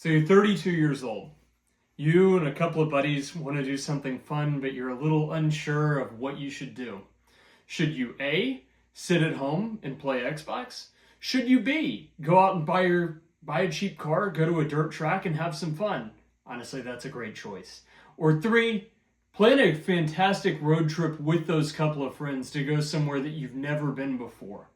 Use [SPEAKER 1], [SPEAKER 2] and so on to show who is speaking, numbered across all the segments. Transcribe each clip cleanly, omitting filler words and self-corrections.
[SPEAKER 1] So you're 32 years old. You and a couple of buddies want to do something fun, but you're a little unsure of what you should do. Should you A, sit at home and play Xbox? Should you B, go out and buy a cheap car, go to a dirt track and have some fun? Honestly, that's a great choice. Or 3, plan a fantastic road trip with those couple of friends to go somewhere that you've never been before.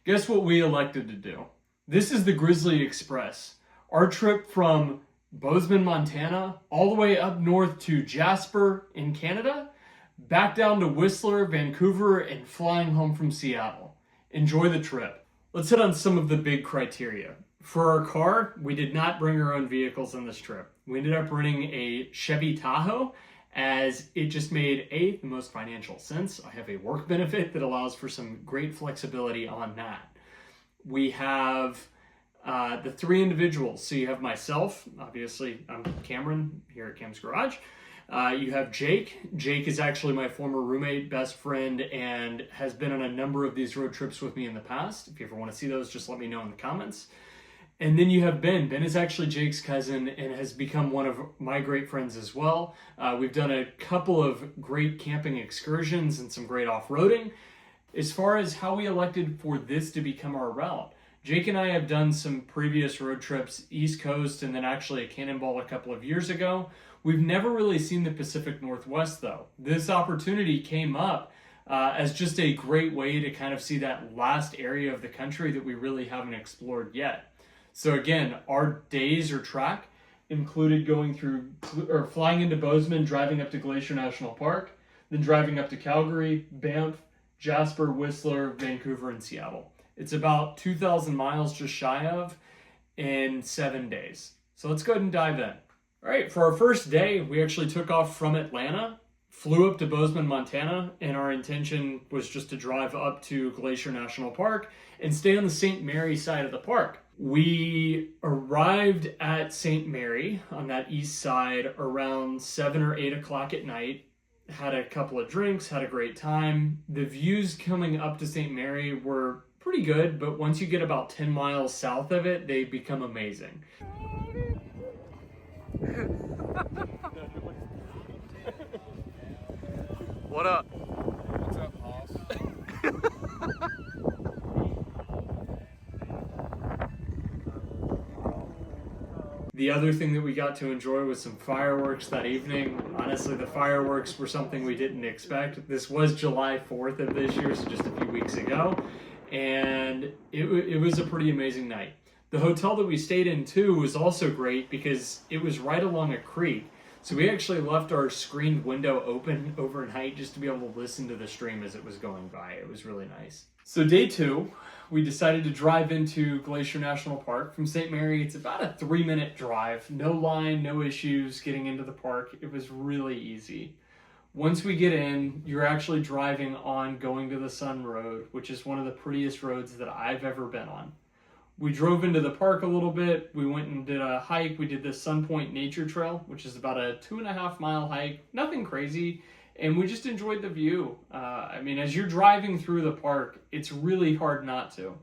[SPEAKER 1] Guess what we elected to do? This is the Grizzly Express. Our trip from Bozeman, Montana, all the way up north to Jasper in Canada, back down to Whistler, Vancouver, and flying home from Seattle. Enjoy the trip. Let's hit on some of the big criteria. For our car, we did not bring our own vehicles on this trip. We ended up renting a Chevy Tahoe as it just made the most financial sense. I have a work benefit that allows for some great flexibility on that. We have the 3 individuals. So you have myself, obviously I'm Cameron here at Cam's Garage. You have Jake. Jake is actually my former roommate, best friend, and has been on a number of these road trips with me in the past. If you ever want to see those, just let me know in the comments. And then you have Ben. Ben is actually Jake's cousin and has become one of my great friends as well. We've done a couple of great camping excursions and some great off-roading. As far as how we elected for this to become our route, Jake and I have done some previous road trips, East Coast, and then actually a Cannonball a couple of years ago. We've never really seen the Pacific Northwest, though. This opportunity came up as just a great way to kind of see that last area of the country that we really haven't explored yet. So again, our days or track included going through or flying into Bozeman, driving up to Glacier National Park, then driving up to Calgary, Banff, Jasper, Whistler, Vancouver, and Seattle. It's about 2,000 miles just shy of in 7 days. So let's go ahead and dive in. All right, for our first day, we actually took off from Atlanta, flew up to Bozeman, Montana, and our intention was just to drive up to Glacier National Park and stay on the St. Mary side of the park. We arrived at St. Mary on that east side around 7 or 8 o'clock at night, had a couple of drinks, had a great time. The views coming up to St. Mary were pretty good, but once you get about 10 miles south of it, they become amazing.
[SPEAKER 2] What up?
[SPEAKER 3] What's up, Hoss?
[SPEAKER 1] The other thing that we got to enjoy was some fireworks that evening. Honestly, the fireworks were something we didn't expect. This was July 4th of this year, so just a few weeks ago. And it was a pretty amazing night. The hotel that we stayed in too was also great because it was right along a creek. So we actually left our screened window open overnight just to be able to listen to the stream as it was going by. It was really nice. So day 2, we decided to drive into Glacier National Park from St. Mary. It's about a 3-minute drive. No line, no issues getting into the park. It was really easy. Once we get in, you're actually driving on Going to the Sun Road, which is one of the prettiest roads that I've ever been on. We drove into the park a little bit. We went and did a hike. We did the Sun Point Nature Trail, which is about a 2.5-mile hike. Nothing crazy. And we just enjoyed the view. As you're driving through the park, it's really hard not to.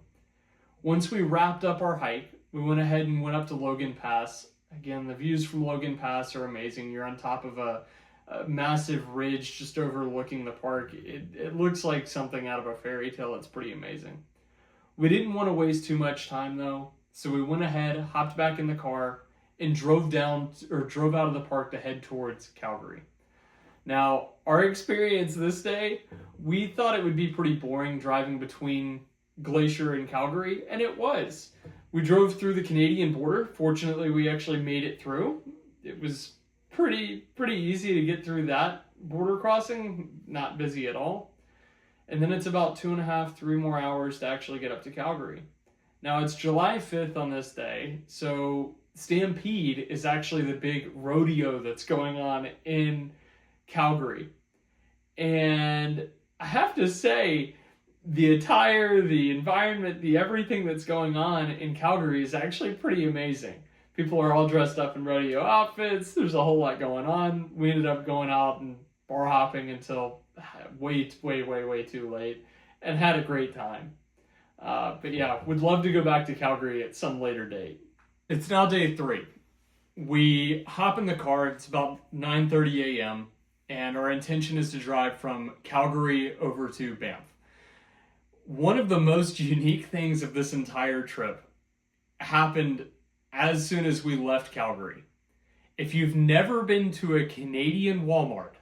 [SPEAKER 1] Once we wrapped up our hike, we went ahead and went up to Logan Pass. Again, the views from Logan Pass are amazing. You're on top of a massive ridge just overlooking the park. It looks like something out of a fairy tale. It's pretty amazing. We didn't want to waste too much time though, so we went ahead, hopped back in the car, and drove out of the park to head towards Calgary. Now, our experience this day, we thought it would be pretty boring driving between Glacier and Calgary, and it was. We drove through the Canadian border. Fortunately, we actually made it through. It was pretty easy to get through that border crossing, not busy at all. And then it's about 2.5, 3 more hours to actually get up to Calgary. Now it's July 5th on this day, so Stampede is actually the big rodeo that's going on in Calgary. And I have to say, the attire, the environment, the everything that's going on in Calgary is actually pretty amazing. People are all dressed up in rodeo outfits. There's a whole lot going on. We ended up going out and bar hopping until way too late and had a great time. But yeah, would love to go back to Calgary at some later date. It's now day 3. We hop in the car. It's about 9:30 a.m. and our intention is to drive from Calgary over to Banff. One of the most unique things of this entire trip happened as soon as we left Calgary. If you've never been to a Canadian Walmart,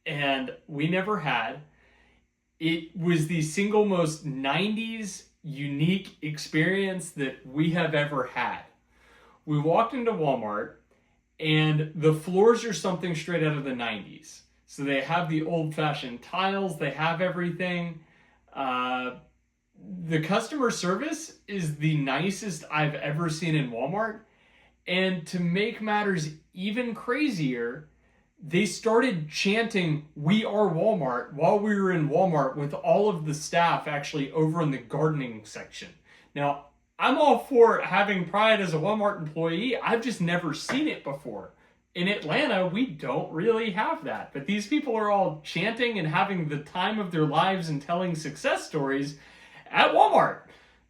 [SPEAKER 1] and we never had, it was the single most 90s unique experience that we have ever had. We walked into Walmart, and the floors are something straight out of the 90s. So they have the old-fashioned tiles, they have everything. The customer service is the nicest I've ever seen in Walmart. And to make matters even crazier, they started chanting, "We are Walmart," while we were in Walmart with all of the staff actually over in the gardening section. Now, I'm all for having pride as a Walmart employee. I've just never seen it before. In Atlanta, we don't really have that. But these people are all chanting and having the time of their lives and telling success stories at Walmart.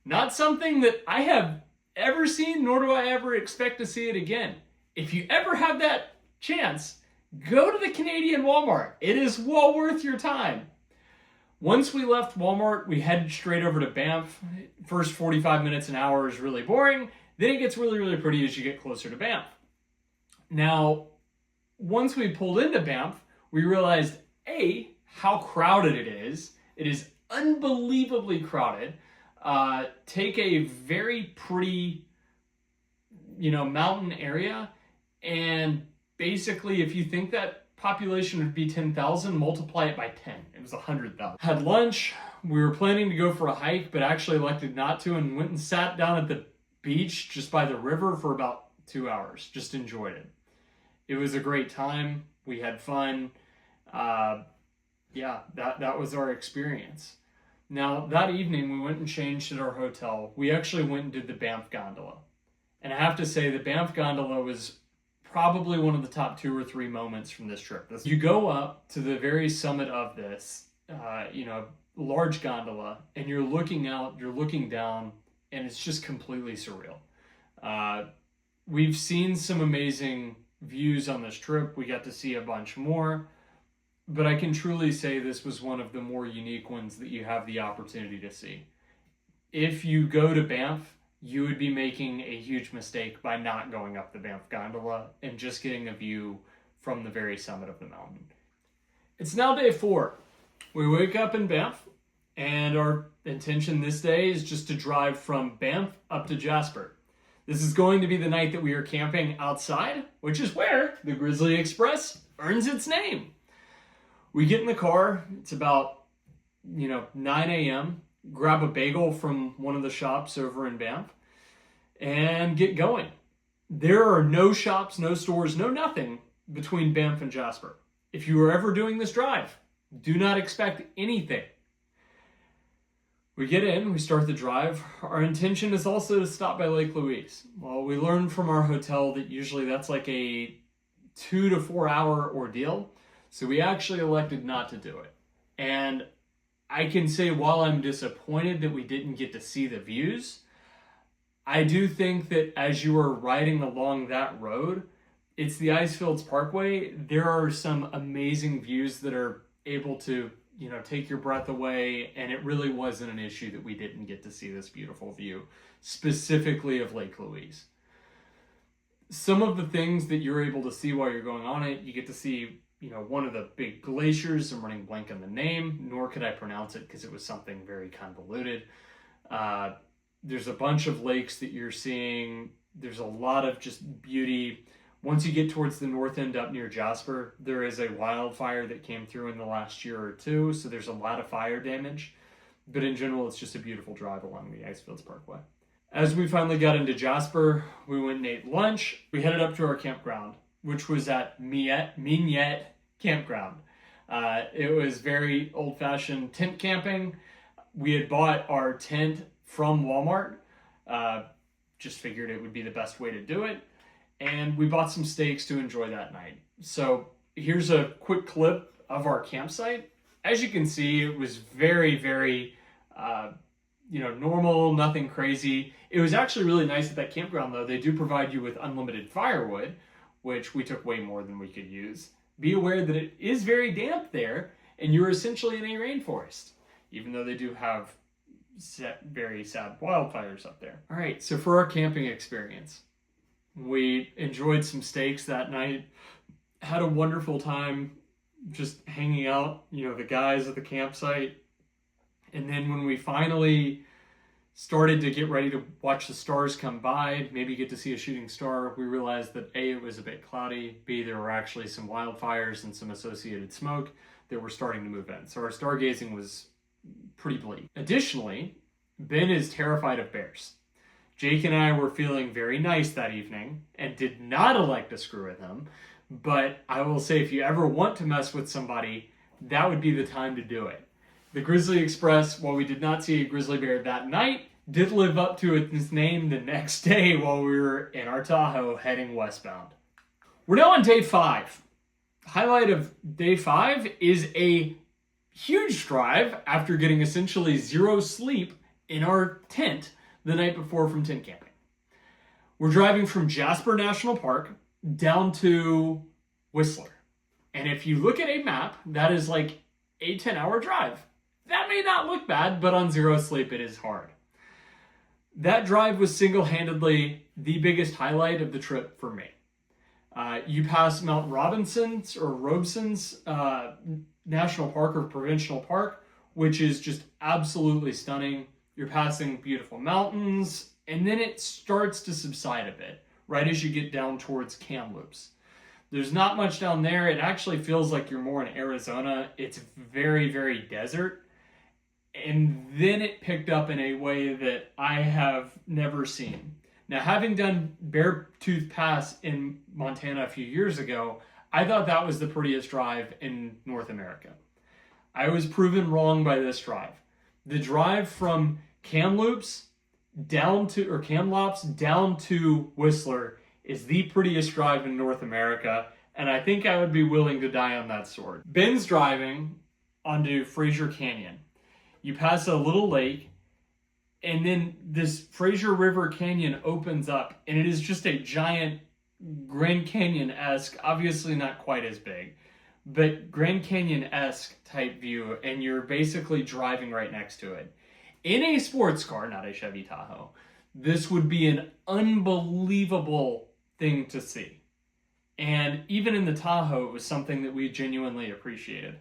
[SPEAKER 1] Not something that I have ever seen, nor do I ever expect to see it again. If you ever have that chance, go to the Canadian Walmart. It is well worth your time. Once we left Walmart, we headed straight over to Banff. First 45 minutes, an hour is really boring. Then it gets really, really pretty as you get closer to Banff. Now, once we pulled into Banff, we realized, A, how crowded it is. It is unbelievably crowded. Take a very pretty, mountain area, and basically, if you think that population would be 10,000, multiply it by 10. It was 100,000. Had lunch. We were planning to go for a hike, but actually elected not to, and went and sat down at the beach just by the river for about 2 hours. Just enjoyed it. It was a great time. We had fun. That was our experience. Now, that evening, we went and changed at our hotel. We actually went and did the Banff gondola. And I have to say, the Banff gondola was probably one of the top 2 or 3 moments from this trip. You go up to the very summit of this, large gondola, and you're looking out, you're looking down, and it's just completely surreal. We've seen some amazing views on this trip. We got to see a bunch more, but I can truly say this was one of the more unique ones that you have the opportunity to see. If you go to Banff, you would be making a huge mistake by not going up the Banff gondola and just getting a view from the very summit of the mountain. It's now day 4. We wake up in Banff, and our intention this day is just to drive from Banff up to Jasper. This is going to be the night that we are camping outside, which is where the Grizzly Express earns its name. We get in the car. It's about, 9 a.m. Grab a bagel from one of the shops over in Banff and get going. There are no shops, no stores, no nothing between Banff and Jasper. If you are ever doing this drive, do not expect anything. We get in, we start the drive. Our intention is also to stop by Lake Louise. Well, we learned from our hotel that usually that's like a 2 to 4 hour ordeal. So we actually elected not to do it. And I can say, while I'm disappointed that we didn't get to see the views, I do think that as you are riding along that road, it's the Icefields Parkway. There are some amazing views that are able to, take your breath away. And it really wasn't an issue that we didn't get to see this beautiful view, specifically of Lake Louise. Some of the things that you're able to see while you're going on it, you get to see, one of the big glaciers. I'm running blank on the name, nor could I pronounce it because it was something very convoluted. There's a bunch of lakes that you're seeing. There's a lot of just beauty. Once you get towards the north end up near Jasper, there is a wildfire that came through in the last year or two, so there's a lot of fire damage. But in general, it's just a beautiful drive along the Icefields Parkway. As we finally got into Jasper, we went and ate lunch. We headed up to our campground, which was at Mignette Campground. It was very old-fashioned tent camping. We had bought our tent from Walmart. Just figured it would be the best way to do it. And we bought some steaks to enjoy that night. So here's a quick clip of our campsite. As you can see, it was very, very normal, nothing crazy. It was actually really nice at that campground, though. They do provide you with unlimited firewood, which we took way more than we could use. Be aware that it is very damp there, and you're essentially in a rainforest, even though they do have very sad wildfires up there. All right, so for our camping experience, we enjoyed some steaks that night, had a wonderful time just hanging out, the guys at the campsite. And then when we finally started to get ready to watch the stars come by, maybe get to see a shooting star, we realized that A, it was a bit cloudy, B, there were actually some wildfires and some associated smoke that were starting to move in. So our stargazing was pretty bleak. Additionally, Ben is terrified of bears. Jake and I were feeling very nice that evening and did not elect to screw with him. But I will say, if you ever want to mess with somebody, that would be the time to do it. The Grizzly Express, while we did not see a grizzly bear that night, did live up to its name the next day while we were in our Tahoe heading westbound. We're now on day 5. Highlight of day 5 is a huge drive after getting essentially 0 sleep in our tent the night before from tent camping. We're driving from Jasper National Park down to Whistler. And if you look at a map, that is like a 10-hour drive. That may not look bad, but on 0 sleep, it is hard. That drive was single-handedly the biggest highlight of the trip for me. You pass Mount Robinson's National Park or Provincial Park, which is just absolutely stunning. You're passing beautiful mountains, and then it starts to subside a bit right as you get down towards Kamloops. There's not much down there. It actually feels like you're more in Arizona. It's very, very desert. And then it picked up in a way that I have never seen. Now, having done Beartooth Pass in Montana a few years ago, I thought that was the prettiest drive in North America. I was proven wrong by this drive. The drive from Kamloops down to Whistler is the prettiest drive in North America, and I think I would be willing to die on that sword. Ben's driving onto Fraser Canyon. You pass a little lake, and then this Fraser River Canyon opens up, and it is just a giant Grand Canyon-esque, obviously not quite as big, but Grand Canyon-esque type view, and you're basically driving right next to it. In a sports car, not a Chevy Tahoe, this would be an unbelievable thing to see. And even in the Tahoe, it was something that we genuinely appreciated.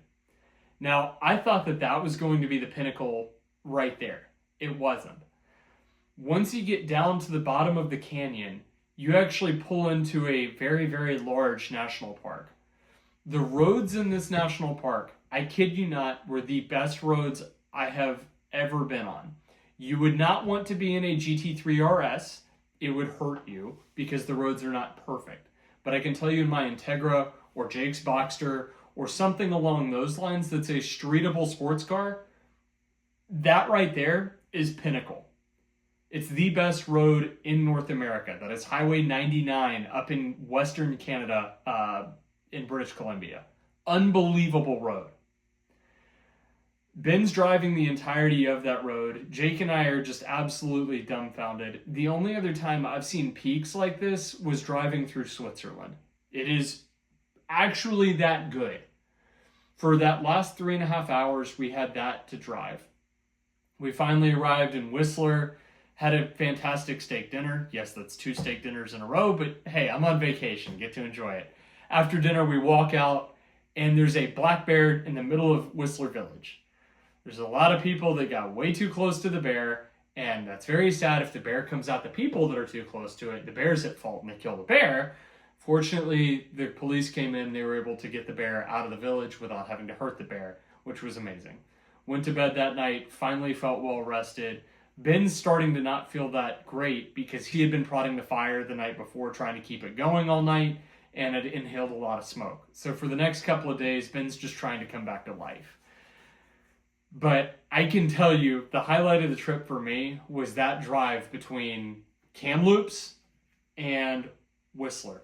[SPEAKER 1] Now, I thought that that was going to be the pinnacle right there. It wasn't. Once you get down to the bottom of the canyon, you actually pull into a very, very large national park. The roads in this national park, I kid you not, were the best roads I have ever been on. You would not want to be in a GT3 RS. It would hurt you because the roads are not perfect. But I can tell you in my Integra or Jake's Boxster or something along those lines that's a streetable sports car, that right there is pinnacle. It's the best road in North America. That is Highway 99 up in Western Canada in British Columbia. Unbelievable road. Ben's driving the entirety of that road. Jake and I are just absolutely dumbfounded. The only other time I've seen peaks like this was driving through Switzerland. It is actually that good. For that last 3.5 hours, we had that to drive. We finally arrived in Whistler, had a fantastic steak dinner. Yes, that's 2 steak dinners in a row, but hey, I'm on vacation, get to enjoy it. After dinner, we walk out, and there's a black bear in the middle of Whistler Village. There's a lot of people that got way too close to the bear, and that's very sad. If the bear comes out the people that are too close to it, the bear's at fault and they kill the bear. Fortunately, the police came in, they were able to get the bear out of the village without having to hurt the bear, which was amazing. Went to bed that night, finally felt well rested. Ben's starting to not feel that great because he had been prodding the fire the night before, trying to keep it going all night, and had inhaled a lot of smoke. So for the next couple of days, Ben's just trying to come back to life. But I can tell you, the highlight of the trip for me was that drive between Kamloops and Whistler.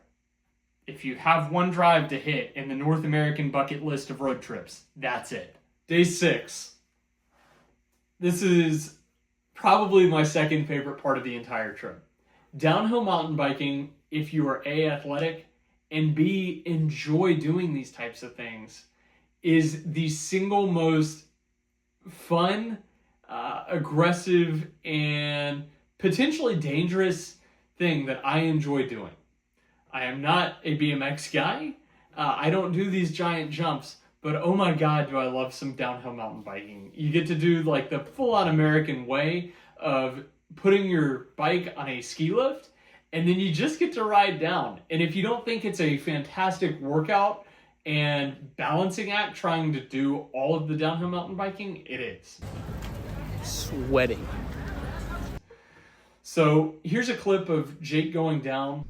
[SPEAKER 1] If you have one drive to hit in the North American bucket list of road trips, that's it. Day 6. This is probably my second favorite part of the entire trip. Downhill mountain biking, if you are A, athletic, and B, enjoy doing these types of things, is the single most fun, aggressive, and potentially dangerous thing that I enjoy doing. I am not a BMX guy. I don't do these giant jumps, but oh my God, do I love some downhill mountain biking. You get to do like the full-on American way of putting your bike on a ski lift, and then you just get to ride down. And if you don't think it's a fantastic workout and balancing act trying to do all of the downhill mountain biking, it is.
[SPEAKER 2] Sweating.
[SPEAKER 1] So here's a clip of Jake going down.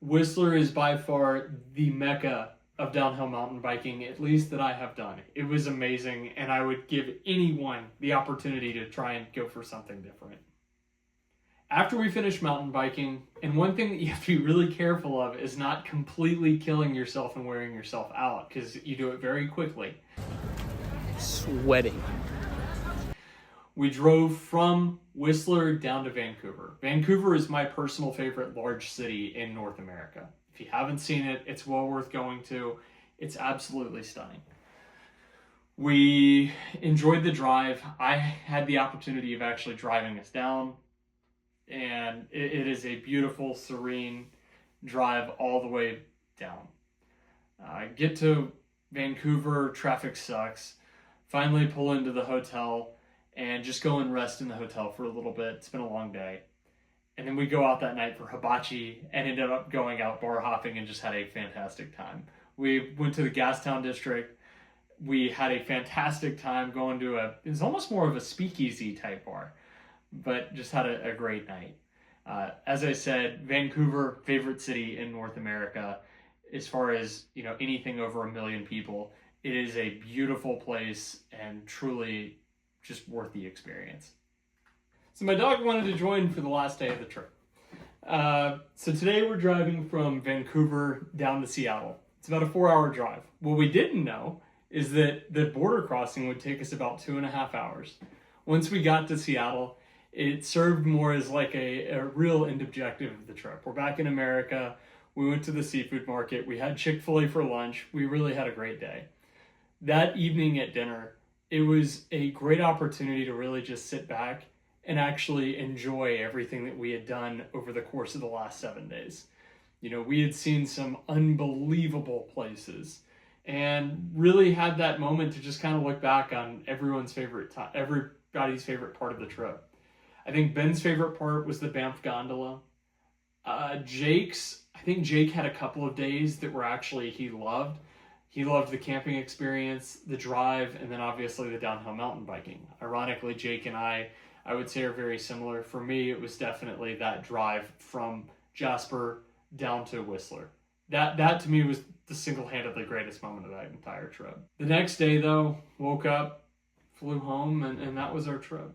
[SPEAKER 1] Whistler is by far the mecca of downhill mountain biking, at least that I have done. It was amazing, and I would give anyone the opportunity to try and go for something different. After we finish mountain biking, and one thing that you have to be really careful of is not completely killing yourself and wearing yourself out, because you do it very quickly.
[SPEAKER 2] Sweating.
[SPEAKER 1] We drove from Whistler down to Vancouver. Vancouver is my personal favorite large city in North America. If you haven't seen it, it's well worth going to. It's absolutely stunning. We enjoyed the drive. I had the opportunity of actually driving us down, and it is a beautiful, serene drive all the way down. Get to Vancouver, traffic sucks. Finally pull into the hotel and just go and rest in the hotel for a little bit. It's been a long day. And then we go out that night for hibachi and ended up going out bar hopping and just had a fantastic time. We went to the Gastown district. We had a fantastic time going to it was almost more of a speakeasy type bar, but just had a great night. As I said, Vancouver, favorite city in North America. As far as, anything over 1 million people, it is a beautiful place and truly just worth the experience. So my dog wanted to join for the last day of the trip. So today we're driving from Vancouver down to Seattle. It's about a 4-hour drive. What we didn't know is that the border crossing would take us about 2.5 hours. Once we got to Seattle, it served more as like a real end objective of the trip. We're back in America. We went to the seafood market. We had Chick-fil-A for lunch. We really had a great day. That evening at dinner, it was a great opportunity to really just sit back and actually enjoy everything that we had done over the course of the last 7 days. We had seen some unbelievable places and really had that moment to just kind of look back on everybody's favorite part of the trip. I think Ben's favorite part was the Banff gondola. I think Jake had a couple of days that were actually he loved. He loved the camping experience, the drive, and then obviously the downhill mountain biking. Ironically, Jake and I would say are very similar. For me, it was definitely that drive from Jasper down to Whistler. That to me was the single-handedly greatest moment of that entire trip. The next day, though, woke up, flew home, and that was our trip.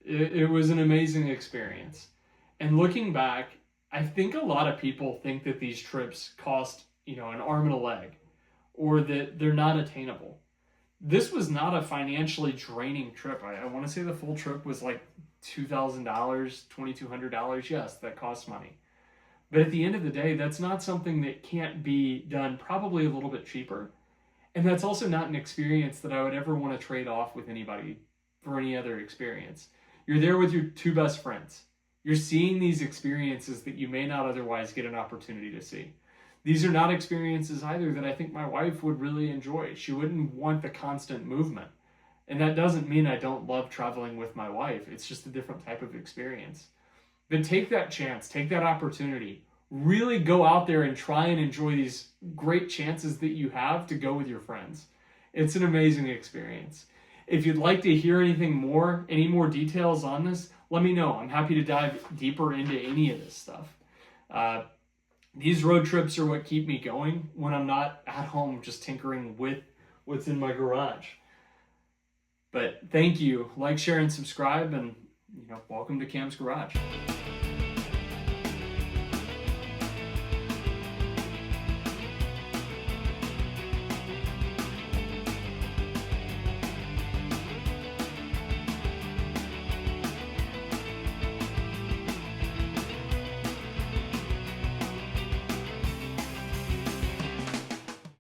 [SPEAKER 1] It was an amazing experience. And looking back, I think a lot of people think that these trips cost, an arm and a leg, or that they're not attainable. This was not a financially draining trip. I want to say the full trip was like $2,000, $2,200. Yes, that costs money. But at the end of the day, that's not something that can't be done probably a little bit cheaper. And that's also not an experience that I would ever want to trade off with anybody for any other experience. You're there with your two best friends. You're seeing these experiences that you may not otherwise get an opportunity to see. These are not experiences either that I think my wife would really enjoy. She wouldn't want the constant movement. And that doesn't mean I don't love traveling with my wife. It's just a different type of experience. But take that chance, take that opportunity. Really go out there and try and enjoy these great chances that you have to go with your friends. It's an amazing experience. If you'd like to hear anything more, any more details on this, let me know. I'm happy to dive deeper into any of this stuff. These road trips are what keep me going when I'm not at home just tinkering with what's in my garage. But thank you. Like, share, and subscribe, and welcome to Cam's Garage.